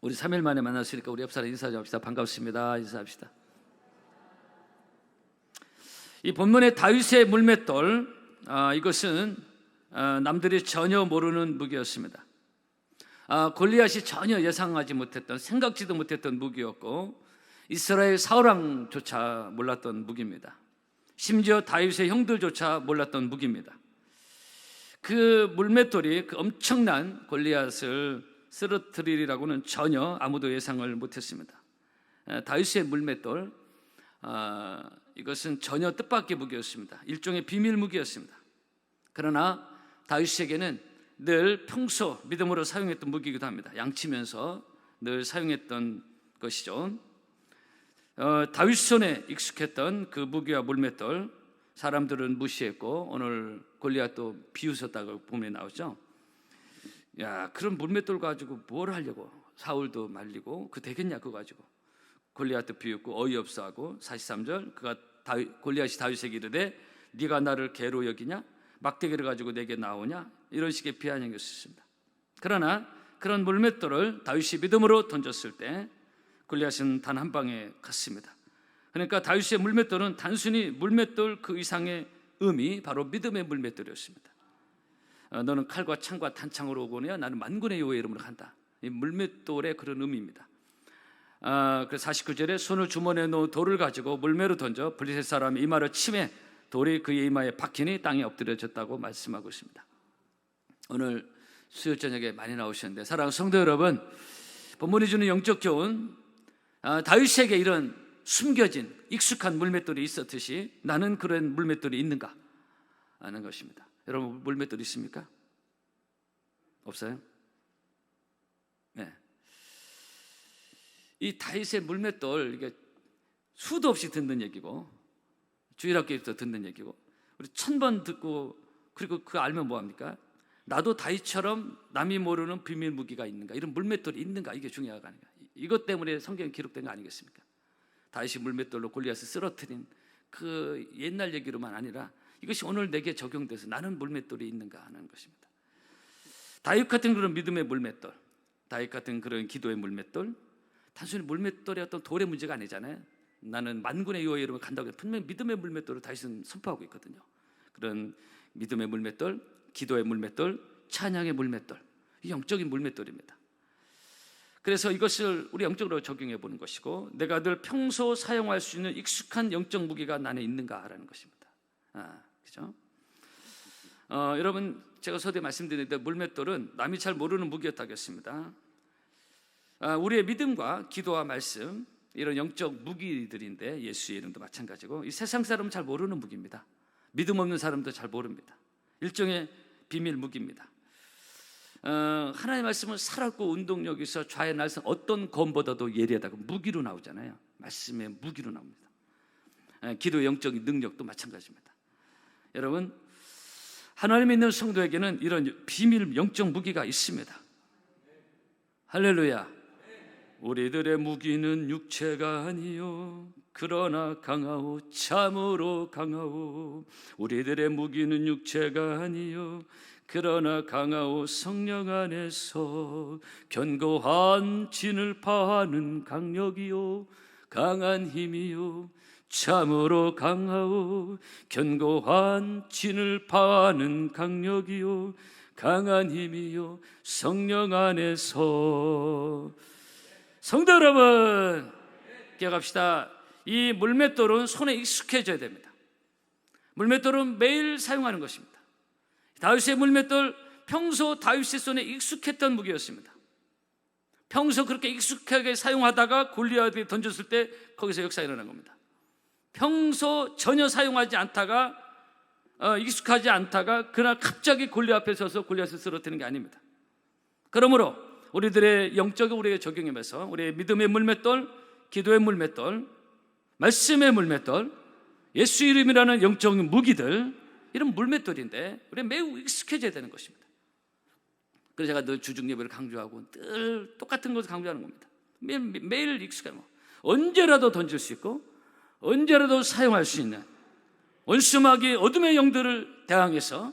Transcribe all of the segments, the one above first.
우리 3일 만에 만났으니까 우리 옆 사람 인사 좀 합시다. 반갑습니다. 인사합시다. 이 본문의 다윗의 물맷돌, 이것은 남들이 전혀 모르는 무기였습니다. 골리앗이 전혀 예상하지 못했던, 생각지도 못했던 무기였고 이스라엘 사울왕조차 몰랐던 무기입니다. 심지어 다윗의 형들조차 몰랐던 무기입니다. 그 물맷돌이 그 엄청난 골리앗을 쓰러뜨리리라고는 전혀 아무도 예상을 못했습니다. 다윗의 물맷돌, 이것은 전혀 뜻밖의 무기였습니다. 일종의 비밀 무기였습니다. 그러나 다윗에게는 늘 평소 믿음으로 사용했던 무기이기도 합니다. 양치면서 늘 사용했던 것이죠. 다윗 손에 익숙했던 그 무기와 물맷돌, 사람들은 무시했고 오늘 골리앗도 비웃었다고 보면 나오죠. 야, 그런 물맷돌 가지고 뭘 하려고? 사울도 말리고 그 되겠냐 그거 가지고. 골리앗도 비웃고 어이없어하고 43절 골리앗이 다윗에게 이르되 네가 나를 개로 여기냐? 막대기를 가지고 내게 나오냐? 이런 식의 비아냥이었습니다. 그러나 그런 물맷돌을 다윗이 믿음으로 던졌을 때 골리앗은 단 한 방에 갔습니다. 그러니까 다윗의 물맷돌은 단순히 물맷돌 그 이상의 의미, 바로 믿음의 물맷돌이었습니다. 너는 칼과 창과 탄창으로 오거니와 나는 만군의 여호와의 이름으로 한다. 이 물맷돌의 그런 의미입니다. 그 49절에 손을 주머니에 넣은 돌을 가지고 물매로 던져 블레셋 사람이 이마를 치매 돌이 그의 이마에 박히니 땅에 엎드려졌다고 말씀하고 있습니다. 오늘 수요 저녁에 많이 나오셨는데 사랑하는 성도 여러분, 본문이 주는 영적 교훈, 다윗에게 이런 숨겨진 익숙한 물맷돌이 있었듯이 나는 그런 물맷돌이 있는가 하는 것입니다. 여러분 물맷돌 있습니까? 없어요? 네. 이 다윗의 물맷돌, 이게 수도 없이 듣는 얘기고 주일학교에서 듣는 얘기고 우리 1000번 듣고 그리고 그거 알면 뭐합니까? 나도 다윗처럼 남이 모르는 비밀 무기가 있는가, 이런 물맷돌이 있는가, 이게 중요하가 아닌가. 이것 때문에 성경에 기록된 거 아니겠습니까? 다윗이 물맷돌로 골리앗을 쓰러뜨린 그 옛날 얘기로만 아니라 이것이 오늘 내게 적용돼서 나는 물맷돌이 있는가 하는 것입니다. 다윗 같은 그런 믿음의 물맷돌, 다윗 같은 그런 기도의 물맷돌, 단순히 물맷돌의 어떤 돌의 문제가 아니잖아요. 나는 만군의 여호와의 이름으로 간다고 해서 분명히 믿음의 물맷돌을 다윗은 선포하고 있거든요. 그런 믿음의 물맷돌, 기도의 물맷돌, 찬양의 물맷돌, 이 영적인 물맷돌입니다. 그래서 이것을 우리 영적으로 적용해 보는 것이고 내가 늘 평소 사용할 수 있는 익숙한 영적 무기가 나는 있는가라는 것입니다. 그죠? 여러분, 제가 서두에 말씀드렸는데 물맷돌은 남이 잘 모르는 무기였다고 했습니다. 우리의 믿음과 기도와 말씀, 이런 영적 무기들인데 예수의 이름도 마찬가지고 이 세상 사람은 잘 모르는 무기입니다. 믿음 없는 사람도 잘 모릅니다. 일종의 비밀 무기입니다. 하나님의 말씀은 살았고 운동력 있어 좌의 날선 어떤 검보다도 예리하다고 무기로 나오잖아요. 말씀의 무기로 나옵니다. 기도의 영적인 능력도 마찬가지입니다. 여러분, 하나님 믿는 성도에게는 이런 비밀 영적 무기가 있습니다. 할렐루야. 우리들의 무기는 육체가 아니요 그러나 강하오, 참으로 강하오. 우리들의 무기는 육체가 아니요 그러나 강하오, 성령 안에서 견고한 진을 파하는 강력이요 강한 힘이요 참으로 강하오, 견고한 진을 파하는 강력이요 강한 힘이요 성령 안에서. 성도 여러분, 기억합시다. 이 물맷돌은 손에 익숙해져야 됩니다. 물맷돌은 매일 사용하는 것입니다. 다윗의 물맷돌, 평소 다윗의 손에 익숙했던 무기였습니다. 평소 그렇게 익숙하게 사용하다가 골리앗이 던졌을 때 거기서 역사가 일어난 겁니다. 평소 전혀 사용하지 않다가 익숙하지 않다가 그날 갑자기 골리앗 앞에 서서 골리앗을 쓰러뜨리는 게 아닙니다. 그러므로 우리들의 영적인 우리에게 적용하면서 우리의 믿음의 물맷돌, 기도의 물맷돌, 말씀의 물맷돌, 예수 이름이라는 영적인 무기들, 이런 물맷돌인데 우리 매우 익숙해져야 되는 것입니다. 그래서 제가 늘 주중 예배를 강조하고 늘 똑같은 것을 강조하는 겁니다. 매일 익숙하면 언제라도 던질 수 있고 언제라도 사용할 수 있는, 원수마귀 어둠의 영들을 대항해서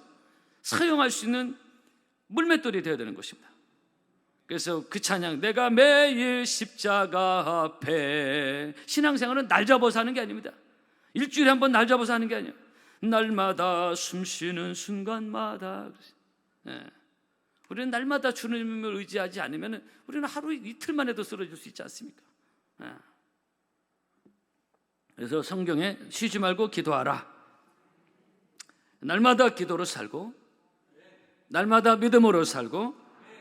사용할 수 있는 물맷돌이 되어야 되는 것입니다. 그래서 그 찬양, 내가 매일 십자가 앞에, 신앙생활은 날 잡아서 하는 게 아닙니다. 일주일에 한 번 날 잡아서 하는 게 아니에요. 날마다 숨쉬는 순간마다. 우리는 날마다 주님을 의지하지 않으면 우리는 하루 이틀만 해도 쓰러질 수 있지 않습니까? 그래서 성경에 쉬지 말고 기도하라. 날마다 기도로 살고, 날마다 믿음으로 살고,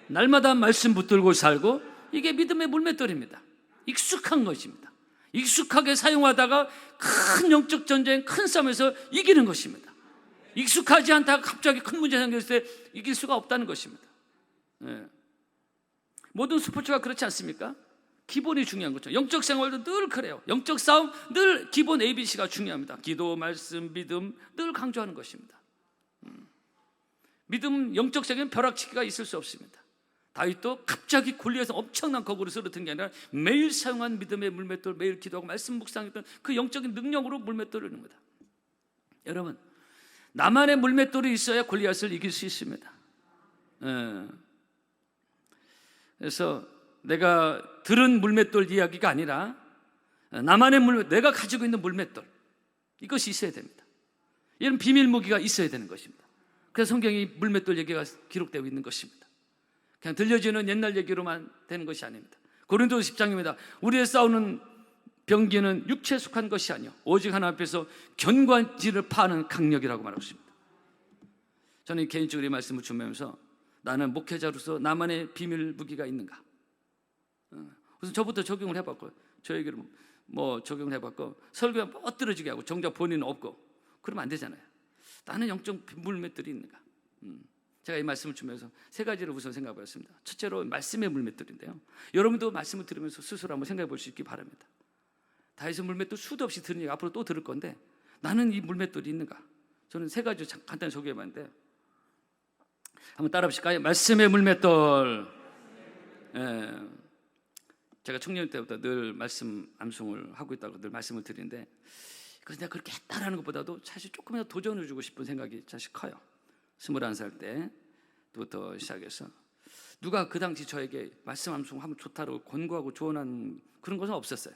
날마다 말씀 붙들고 살고, 이게 믿음의 물맷돌입니다. 익숙한 것입니다. 익숙하게 사용하다가 큰 영적 전쟁, 큰 싸움에서 이기는 것입니다. 익숙하지 않다가 갑자기 큰 문제 생겼을 때 이길 수가 없다는 것입니다. 모든 스포츠가 그렇지 않습니까? 기본이 중요한 거죠. 영적 생활도 늘 그래요. 영적 싸움 늘 기본 ABC가 중요합니다. 기도, 말씀, 믿음 늘 강조하는 것입니다. 믿음, 영적 세계는 벼락치기가 있을 수 없습니다. 다윗도 갑자기 골리앗에서 엄청난 거구를 쓰러뜨린 게 아니라 매일 사용한 믿음의 물맷돌, 매일 기도하고 말씀 묵상했던 그 영적인 능력으로 물맷돌을 넣는 겁니다. 여러분, 나만의 물맷돌이 있어야 골리앗을 이길 수 있습니다. 그래서 내가 들은 물맷돌 이야기가 아니라 나만의 물맷돌, 내가 가지고 있는 물맷돌, 이것이 있어야 됩니다. 이런 비밀 무기가 있어야 되는 것입니다. 그래서 성경이 물맷돌 얘기가 기록되고 있는 것입니다. 그냥 들려지는 옛날 얘기로만 되는 것이 아닙니다. 고린도서 10장입니다. 우리의 싸우는 병기는 육체에 속한 것이 아니요 오직 하나님 앞에서 견고한지를 파는 강력이라고 말하고 있습니다. 저는 개인적으로 이 말씀을 주면서 나는 목회자로서 나만의 비밀 무기가 있는가? 그래서 저부터 적용을 해봤고, 저에게를 적용을 해봤고, 설교가 뻗들어지게 하고 정작 본인은 없고 그러면 안 되잖아요. 나는 영적 물맷돌이 있는가? 제가 이 말씀을 주면서 세 가지를 우선 생각해 봤습니다. 첫째로 말씀의 물맷돌인데요, 여러분도 말씀을 들으면서 스스로 한번 생각해 볼 수 있기 바랍니다. 다윗의 물맷돌 수도 없이 들으니 앞으로 또 들을 건데, 나는 이 물맷돌이 있는가? 저는 세 가지 간단히 소개해 봤는데 한번 따라 보실까요? 말씀의 물맷돌. 제가 청년 때부터 늘 말씀 암송을 하고 있다고 늘 말씀을 드리는데, 그래서 내가 그렇게 했다라는 것보다도 사실 조금이라도 도전을 주고 싶은 생각이 사실 커요. 21살 때부터 시작해서 누가 그 당시 저에게 말씀 암송하면 좋다고 권고하고 조언한 그런 것은 없었어요.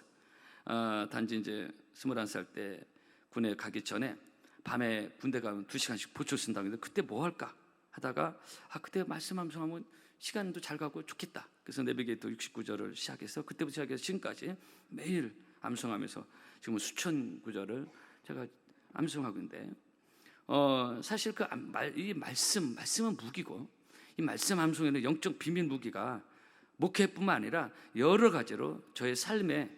단지 이제 21살 때 군에 가기 전에 밤에 군대 가면 2시간씩 보초 쓴다고 했는데 그때 뭐 할까 하다가 그때 말씀 암송하면 시간도 잘 가고 좋겠다. 그래서 내비게이터 69절을 시작해서 그때부터 시작해서 지금까지 매일 암송하면서 지금 수천 구절을 제가 암송하고 있는데, 사실 이 말씀은 무기고, 이 말씀 암송에는 영적 비밀 무기가 목회뿐만 아니라 여러 가지로 저의 삶에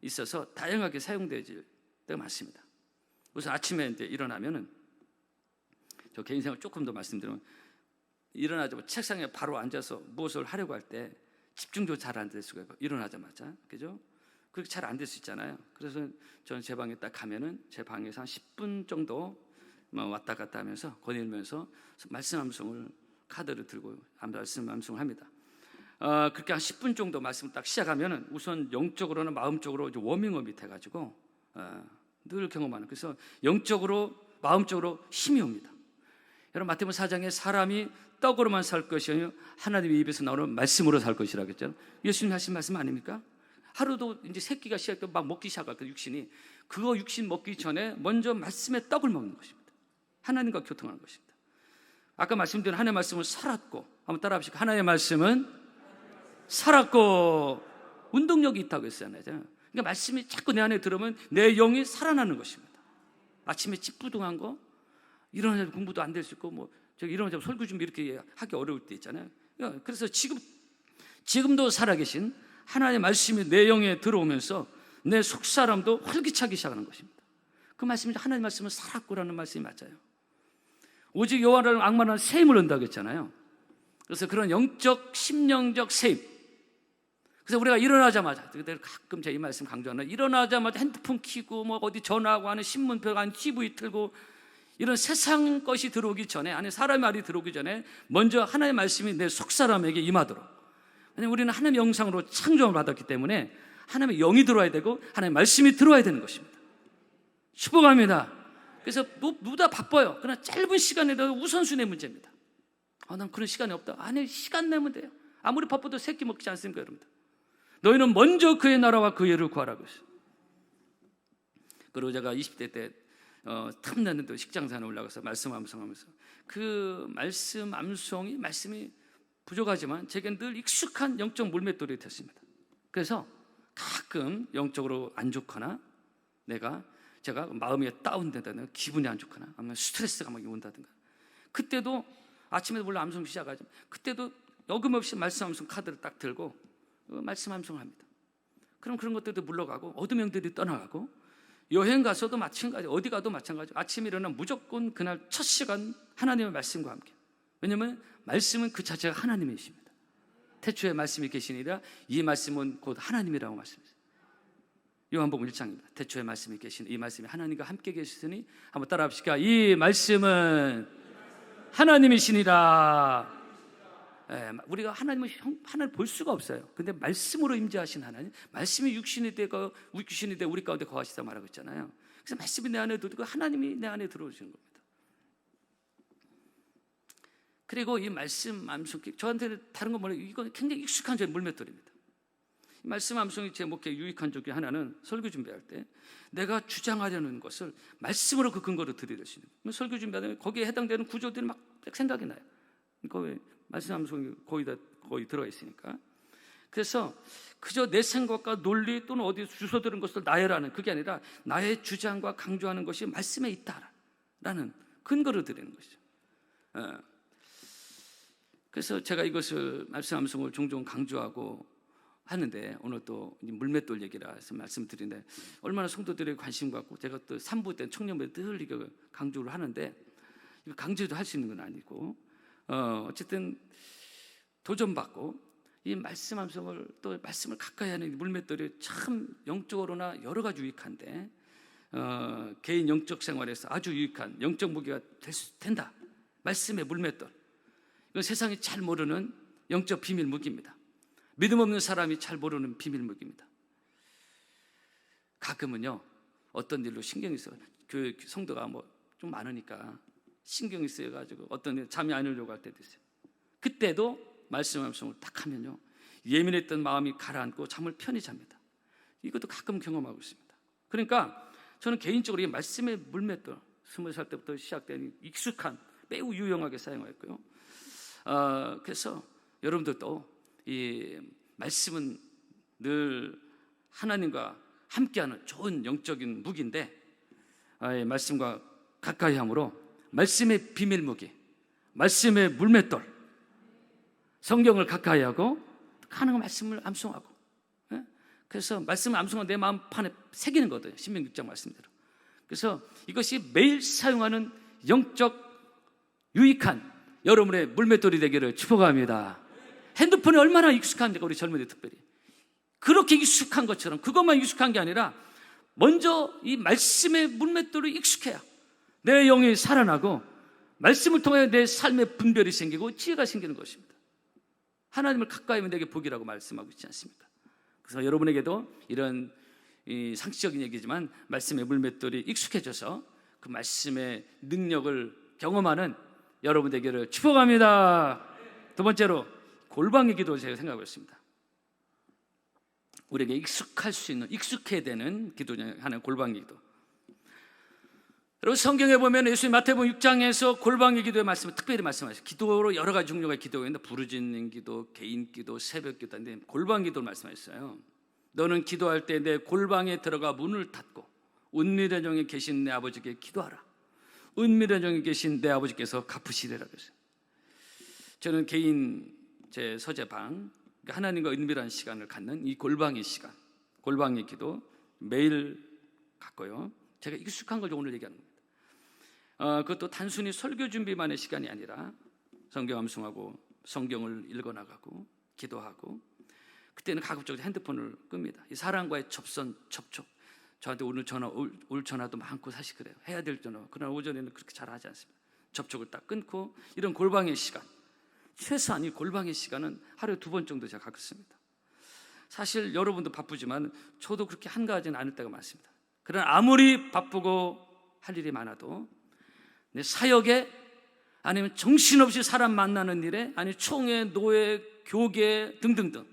있어서 다양하게 사용되질 때가 많습니다. 우선 아침에 이제 일어나면은, 저 개인 생활 조금 더 말씀드리면, 일어나자마자 책상에 바로 앉아서 무엇을 하려고 할 때 집중도 잘 안 될 수가 있고, 일어나자마자, 그죠? 그렇게 잘 안 될 수 있잖아요. 그래서 저는 제 방에 딱 가면은 제 방에서 한 10분 정도 왔다 갔다 하면서 거닐면서 말씀 암송을 카드를 들고 말씀 암송을 합니다. 그렇게 한 10분 정도 말씀을 딱 시작하면은 우선 영적으로나 마음적으로 이제 워밍업이 돼가지고 늘 경험하는, 그래서 영적으로 마음적으로 힘이 옵니다. 여러분, 마태복음 4장에 사람이 떡으로만 살 것이 아니라 하나님의 입에서 나오는 말씀으로 살 것이라고 했잖아요. 예수님 하신 말씀 아닙니까? 하루도 이제 새끼가 시작되고 막 먹기 시작할 때 육신이, 그거 육신 먹기 전에 먼저 말씀의 떡을 먹는 것입니다. 하나님과 교통하는 것입니다. 아까 말씀드린 하나님의 말씀은 살았고, 한번 따라 합시다. 하나님의 말씀은 살았고 운동력이 있다고 했잖아요. 그러니까 말씀이 자꾸 내 안에 들어오면 내 영이 살아나는 것입니다. 아침에 찌뿌둥한 거, 일어나자마자 공부도 안 될 수 있고, 일어나자마자 설교 준비 이렇게 하기 어려울 때 있잖아요. 그래서 지금도 살아계신 하나님의 말씀이 내 영에 들어오면서 내 속사람도 활기차기 시작하는 것입니다. 그 말씀이, 하나님의 말씀은 살았고라는 말씀이 맞아요. 오직 여호와라는 악마는 세임을 얻는다고 했잖아요. 그래서 그런 영적 심령적 세임, 그래서 우리가 일어나자마자, 그때 가끔 제가 이 말씀 강조하는, 일어나자마자 핸드폰 켜고 어디 전화하고 안에 신문표 안에 TV 틀고 이런 세상 것이 들어오기 전에, 안에 사람의 말이 들어오기 전에 먼저 하나님의 말씀이 내 속사람에게 임하도록. 왜냐하면 우리는 하나님의 영상으로 창조함을 받았기 때문에 하나님의 영이 들어와야 되고 하나님의 말씀이 들어와야 되는 것입니다. 축복합니다. 그래서 누구나 바빠요. 그러나 짧은 시간에도 우선순위의 문제입니다. 난 그런 시간이 없다. 아니, 시간 내면 돼요. 아무리 바빠도 새끼 먹지 않습니까, 여러분들? 너희는 먼저 그의 나라와 그의 의를 구하라고 했어요. 그리고 제가 20대 때 탐나는 식장산에 올라가서 말씀 암송하면서 그 말씀 암송이 말씀이 부족하지만 제겐 늘 익숙한 영적 물맷돌이 됐습니다. 그래서 가끔 영적으로 안 좋거나 제가 마음이 다운된다든가 기분이 안 좋거나 아니면 스트레스가 막 온다든가 그때도 아침에 물론 암송 시작하죠. 그때도 어김없이 말씀 암송 카드를 딱 들고 말씀 암송을 합니다. 그럼 그런 것들도 물러가고 어둠형들이 떠나가고 여행 가서도 마찬가지, 어디 가도 마찬가지. 아침에 일어나 무조건 그날 첫 시간 하나님의 말씀과 함께. 왜냐하면 말씀은 그 자체가 하나님이십니다. 태초에 말씀이 계시니라 이 말씀은 곧 하나님이라고 말씀했어요. 요한복음 1장입니다. 태초에 말씀이 계시니 이 말씀이 하나님과 함께 계시니 한번 따라 합시다. 이 말씀은 하나님이시니라. 우리가 하나님을 볼 수가 없어요. 근데 말씀으로 임재하신 하나님, 말씀이 육신이 되고 우리 가운데 거하시다 말하고 있잖아요. 그래서 말씀이 내 안에 들어오고 하나님이 내 안에 들어오시는 겁니다. 그리고 이 말씀 암송, 저한테 다른 거 뭐냐, 이건 굉장히 익숙한 제 물맷돌입니다. 이 말씀 암송이 제 목회에 유익한 적 하나는 설교 준비할 때 내가 주장하려는 것을 말씀으로 그 근거로 들이대시는 거예요. 설교 준비하면 거기에 해당되는 구조들이 막 생각이 나요. 거기 말씀 암송이 거의 들어가 있으니까. 그래서 그저 내 생각과 논리 또는 어디 주워 들은 것을 나열하는 그게 아니라 나의 주장과 강조하는 것이 말씀에 있다라는 근거를 드리는 것이죠. 그래서 제가 이것을 말씀 암송을 종종 강조하고 하는데 오늘 또 물맷돌 얘기라 해서 말씀드리는데 얼마나 성도들의 관심 갖고 제가 또 3부 때 청년부에 늘 이거 강조를 하는데 이거 강조도 할 수 있는 건 아니고 어쨌든 도전받고 이 말씀 암송을 또 말씀을 가까이 하는 물맷돌이 참 영적으로나 여러 가지 유익한데 개인 영적 생활에서 아주 유익한 영적 무기가 된다. 말씀의 물맷돌. 이건 세상이 잘 모르는 영적 비밀 무기입니다. 믿음 없는 사람이 잘 모르는 비밀 무기입니다. 가끔은요 어떤 일로 신경이 써요. 교회 성도가 뭐 좀 많으니까 신경이 쓰여가지고 어떤 일 잠이 안 오려고 할 때도 있어요. 그때도 말씀 암송을 딱 하면요 예민했던 마음이 가라앉고 잠을 편히 잡니다. 이것도 가끔 경험하고 있습니다. 그러니까 저는 개인적으로 이 말씀의 물맷돌 20살 때부터 시작된 익숙한 매우 유용하게 사용했고요. 그래서 여러분들도 이 말씀은 늘 하나님과 함께하는 좋은 영적인 무기인데 말씀과 가까이 함으로 말씀의 비밀 무기, 말씀의 물맷돌, 성경을 가까이 하고 가능한 말씀을 암송하고 그래서 말씀을 암송하고 내 마음판에 새기는 거거든요. 신명 6장 말씀대로. 그래서 이것이 매일 사용하는 영적 유익한 여러분의 물맷돌이 되기를 축복합니다. 핸드폰이 얼마나 익숙한데가 우리 젊은이들 특별히 그렇게 익숙한 것처럼 그것만 익숙한 게 아니라 먼저 이 말씀의 물맷돌이 익숙해야 내 영이 살아나고 말씀을 통해 내 삶의 분별이 생기고 지혜가 생기는 것입니다. 하나님을 가까이 하면 내게 복이라고 말씀하고 있지 않습니까? 그래서 여러분에게도 이런 이 상식적인 얘기지만 말씀의 물맷돌이 익숙해져서 그 말씀의 능력을 경험하는 여러분 되기를 축복합니다. 두 번째로 골방의 기도 제가 생각하고 있습니다. 우리에게 익숙할 수 있는 익숙해야 되는 기도 중에 하나는 골방의 기도. 여러분 성경에 보면 예수님 마태복음 6장에서 골방의 기도의 말씀을 특별히 말씀하셨어요. 기도로 여러 가지 종류의 기도가 있는데 부르짖는 기도, 개인 기도, 새벽 기도인데 골방 기도를 말씀하셨어요. 너는 기도할 때 내 골방에 들어가 문을 닫고 은밀한 정에 계신 내 아버지께 기도하라. 은밀한 정에 계신 내 아버지께서 갚으시리라 그랬어요. 저는 개인 제 서재방 하나님과 은밀한 시간을 갖는 이 골방의 시간, 골방의 기도 매일 갖고요. 제가 익숙한 걸 오늘 얘기하는 겁니다. 그것도 단순히 설교 준비만의 시간이 아니라 성경 암송하고 성경을 읽어나가고 기도하고 그때는 가급적으로 핸드폰을 끕니다. 이 사람과의 접촉 저한테 오늘 올 전화도 많고 사실 그래요. 해야 될 전화. 그러나 오전에는 그렇게 잘 하지 않습니다. 접촉을 딱 끊고 이런 골방의 시간 최소한 이 골방의 시간은 하루에 2번 정도 제가 갖습니다. 사실 여러분도 바쁘지만 저도 그렇게 한가하지는 않을 때가 많습니다. 그러나 아무리 바쁘고 할 일이 많아도 내 사역에 아니면 정신없이 사람 만나는 일에 아니 총회, 노예, 교계 등등등,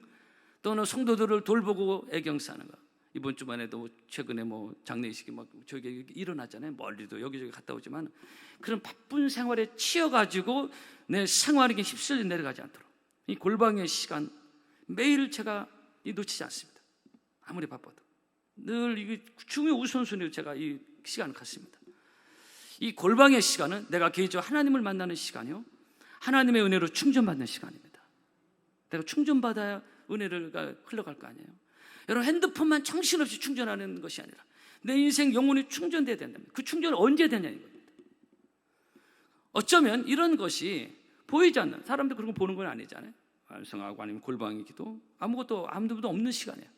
또는 성도들을 돌보고 애경사하는 거. 이번 주만에도 최근에 뭐 장례식이 막 저기 일어나잖아요. 멀리도 여기저기 갔다 오지만 그런 바쁜 생활에 치여가지고 내 생활에게 휩쓸려 내려가지 않도록 이 골방의 시간 매일 제가 놓치지 않습니다. 아무리 바빠도 늘 이게 중요 우선순위로 제가 이 시간을 갖습니다. 이 골방의 시간은 내가 개인적으로 하나님을 만나는 시간이요, 하나님의 은혜로 충전받는 시간입니다. 내가 충전받아야 은혜가 흘러갈 거 아니에요. 여러분, 핸드폰만 정신없이 충전하는 것이 아니라 내 인생 영혼이 충전돼야 된답니다. 그 충전은 언제 되냐 이겁니다. 어쩌면 이런 것이 보이지 않는, 사람들 그런 거 보는 건 아니잖아요. 완성하고 아니면 골방의 기도, 아무것도 없는 시간이에요.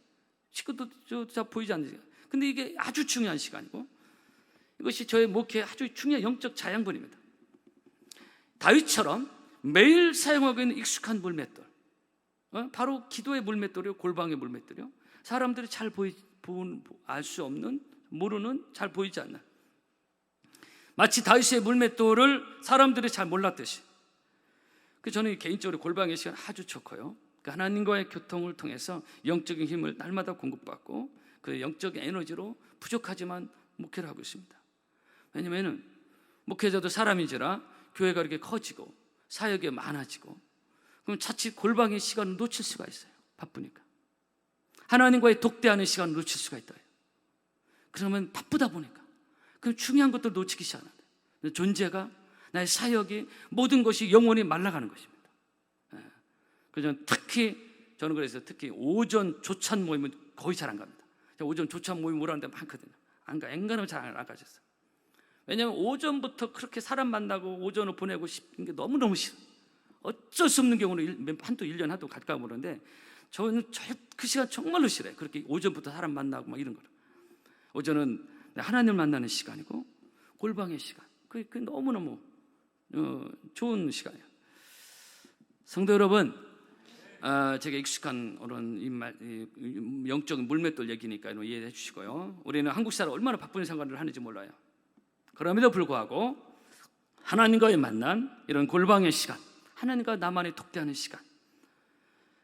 식구도 다 보이지 않는 시간. 근데 이게 아주 중요한 시간이고, 이것이 저의 목회의 아주 중요한 영적 자양분입니다. 다윗처럼 매일 사용하고 있는 익숙한 물맷돌, 바로 기도의 물맷돌이요, 골방의 물맷돌이요, 사람들이 잘 알 수 없는, 모르는, 잘 보이지 않는, 마치 다윗의 물맷돌을 사람들이 잘 몰랐듯이. 저는 개인적으로 골방의 시간 아주 좋고요, 하나님과의 교통을 통해서 영적인 힘을 날마다 공급받고 그 영적인 에너지로 부족하지만 목회를 하고 있습니다. 왜냐하면 목회자도 사람인지라 교회가 이렇게 커지고 사역이 많아지고, 그럼 자칫 골방의 시간을 놓칠 수가 있어요. 바쁘니까 하나님과의 독대하는 시간을 놓칠 수가 있다. 그러면 바쁘다 보니까 그럼 중요한 것들 놓치기 시작합니다. 존재가, 나의 사역이, 모든 것이 영원히 말라가는 것입니다. 그래서 저는 그래서 특히 오전 조찬 모임은 거의 잘 안 갑니다. 오전 조찬 모임 오라는 데 많거든요. 안 가. 앵간하면 잘 안 가셨어요. 왜냐하면 오전부터 그렇게 사람 만나고 오전을 보내고 싶은 게 너무너무 싫어. 어쩔 수 없는 경우는 한두 1년 한두 갈까 모르는데, 저는 그 시간 정말로 싫어요. 그렇게 오전부터 사람 만나고 막 이런 거를. 오전은 하나님을 만나는 시간이고 골방의 시간, 그게 너무너무 좋은 시간이에요. 성도 여러분, 제가 익숙한 이런 영적인 물맷돌 얘기니까 이해해 주시고요. 우리는 한국 사람 얼마나 바쁜 생활을 하는지 몰라요. 그럼에도 불구하고 하나님과의 만남, 이런 골방의 시간, 하나님과 나만의 독대하는 시간.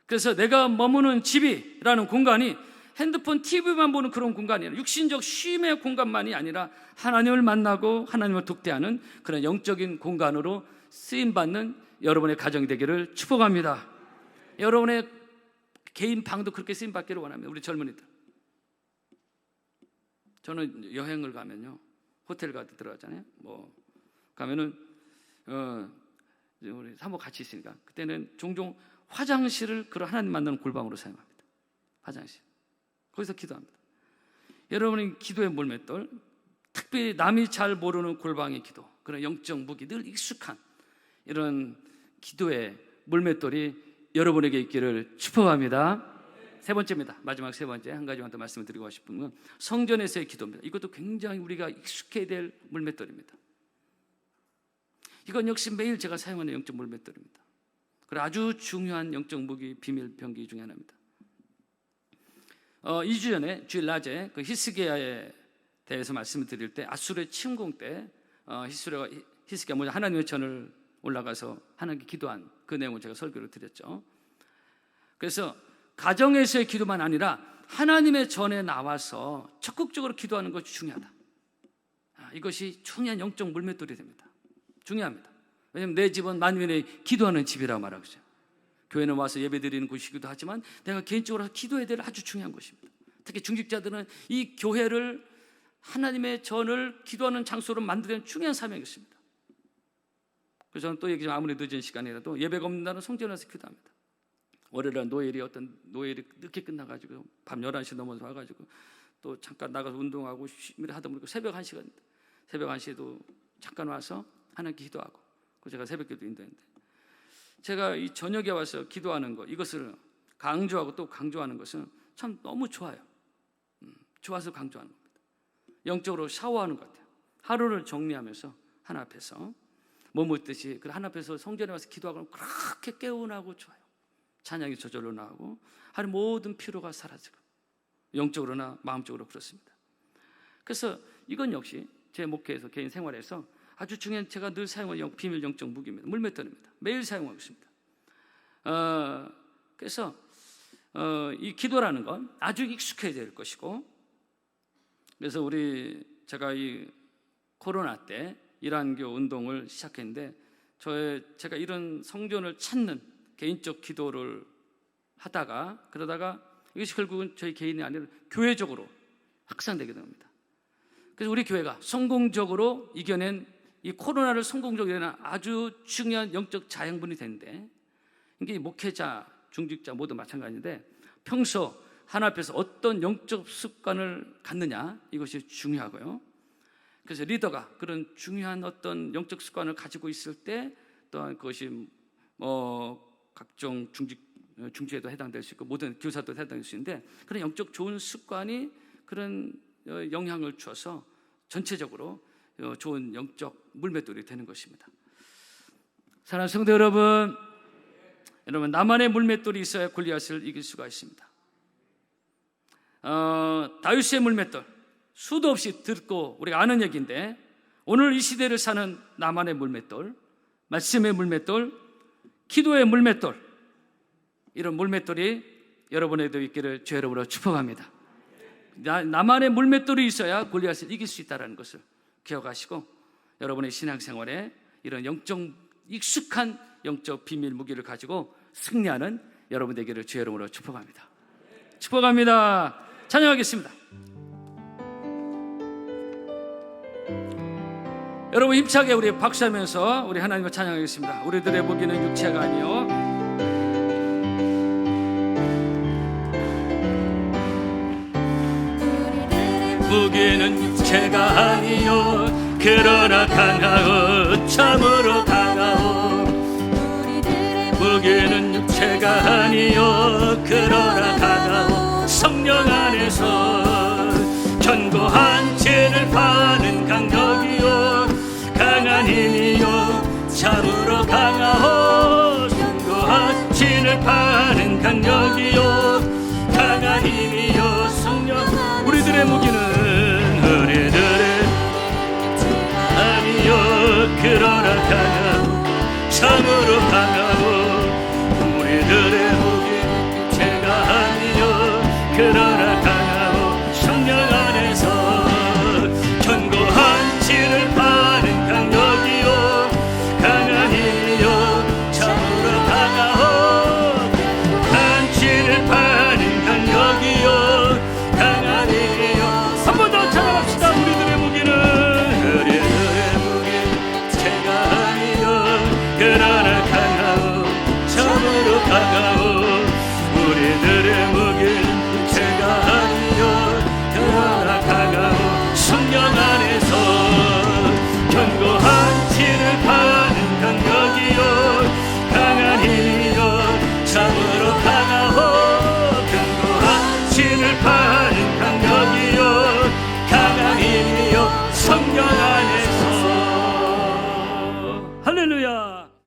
그래서 내가 머무는 집이라는 공간이 핸드폰, TV만 보는 그런 공간이 아니라 육신적 쉼의 공간만이 아니라 하나님을 만나고 하나님을 독대하는 그런 영적인 공간으로 쓰임받는 여러분의 가정이 되기를 축복합니다. 여러분의 개인 방도 그렇게 쓰임받기를 원합니다. 우리 젊은이들, 저는 여행을 가면요, 호텔 들어가잖아요. 뭐 가면은 우리 사모 같이 있으니까 그때는 종종 화장실을 그런 하나님 만나는 골방으로 사용합니다. 화장실, 거기서 기도합니다. 여러분의 기도의 물맷돌, 특별히 남이 잘 모르는 골방의 기도, 그런 영적 무기, 늘 익숙한 이런 기도의 물맷돌이 여러분에게 있기를 축복합니다. 세 번째입니다. 마지막 세 번째, 한 가지만 더 말씀을 드리고 싶은 건 성전에서의 기도입니다. 이것도 굉장히 우리가 익숙해야 될 물맷돌입니다. 이건 역시 매일 제가 사용하는 영적 물맷돌입니다. 그리고 아주 중요한 영적 무기, 비밀 병기 중에 하나입니다. 2주 전에 주일 낮에 그 히스기야에 대해서 말씀을 드릴 때, 아수르의 침공 때 히스기야 먼저 하나님의 전을 올라가서 하나님께 기도한 그 내용을 제가 설교를 드렸죠. 그래서 가정에서의 기도만 아니라 하나님의 전에 나와서 적극적으로 기도하는 것이 중요하다. 이것이 중요한 영적 물맷돌이 됩니다. 중요합니다. 왜냐하면 내 집은 만민의 기도하는 집이라고 말하고 있어요. 교회는 와서 예배드리는 곳이기도 하지만 내가 개인적으로 기도해야 될 아주 중요한 곳입니다. 특히 중직자들은 이 교회를, 하나님의 전을 기도하는 장소로 만드는 중요한 사명이 있습니다. 그래서 저는 또 얘기하면 아무리 늦은 시간이라도 예배가 없는 날은 성전에 와서 기도합니다. 월요일날 노엘이 늦게 끝나가지고 밤 11시 넘어서 와가지고 또 잠깐 나가서 운동하고 쉬미를 하다 보니까 새벽 1시에도 잠깐 와서 하나님께 기도하고, 그 제가 새벽기도 인도했는데, 제가 이 저녁에 와서 기도하는 것, 이것을 강조하고 또 강조하는 것은 참 너무 좋아요. 좋아서 강조하는 겁니다. 영적으로 샤워하는 것 같아요. 하루를 정리하면서 하나 앞에서 머뭇듯이 그 하나 앞에서 성전에 와서 기도하고 그렇게 개운하고 좋아요. 찬양이 저절로 나오고 하루 모든 피로가 사라지고, 영적으로나 마음적으로 그렇습니다. 그래서 이건 역시 제 목회에서, 개인 생활에서 아주 중요한, 제가 늘 사용하는 비밀 영적 무기입니다. 물맷돌입니다. 매일 사용하고 있습니다. 그래서 이 기도라는 건 아주 익숙해져야 될 것이고, 그래서 제가 이 코로나 때 이란교 운동을 시작했는데 제가 이런 성전을 찾는 개인적 기도를 하다가 그러다가 이것이 결국은 저희 개인이 아니라 교회적으로 확산되게 됩니다. 그래서 우리 교회가 성공적으로 이겨낸 이 코로나를 성공적으로 이겨낸 아주 중요한 영적 자양분이 되는데, 이게 목회자, 중직자 모두 마찬가지인데 평소 하나님 앞에서 어떤 영적 습관을 갖느냐, 이것이 중요하고요. 그래서 리더가 그런 중요한 어떤 영적 습관을 가지고 있을 때 또한 그것이 각종 중직에도 해당될 수 있고 모든 교사도 해당될 수 있는데, 그런 영적 좋은 습관이 그런 영향을 주어서 전체적으로 좋은 영적 물맷돌이 되는 것입니다. 사랑하는 성도 여러분, 나만의 물맷돌이 있어야 골리앗을 이길 수가 있습니다. 다윗의 물맷돌, 수도 없이 듣고 우리가 아는 얘기인데, 오늘 이 시대를 사는 나만의 물맷돌, 말씀의 물맷돌, 기도의 물맷돌, 이런 물맷돌이 여러분에도 있기를 주 여러분으로 축복합니다. 나만의 물맷돌이 있어야 골리앗을 이길 수 있다는 것을 기억하시고, 여러분의 신앙생활에 이런 익숙한 영적 비밀 무기를 가지고 승리하는 여러분 되기를 주 여러분으로 축복합니다. 축복합니다. 찬양하겠습니다. 여러분 힘차게 우리 박수하면서 우리 하나님을 찬양하겠습니다. 우리들의 무기는 육체가 아니요 무기는 육체가 아니요 그러나 강하오 참으로 강하오. 무기는 육체가 아니요 그러나 강하오 성령 안에서 견고한 진을 파는 강력이요 강한 힘이요 참으로 강하오. 견고한 진을 파는 강력이요 강한 힘이요 성령. 우리들의 무기는 그러나 강하오 참으로 강하오. 우리들의 무기 제가 아니요 그러나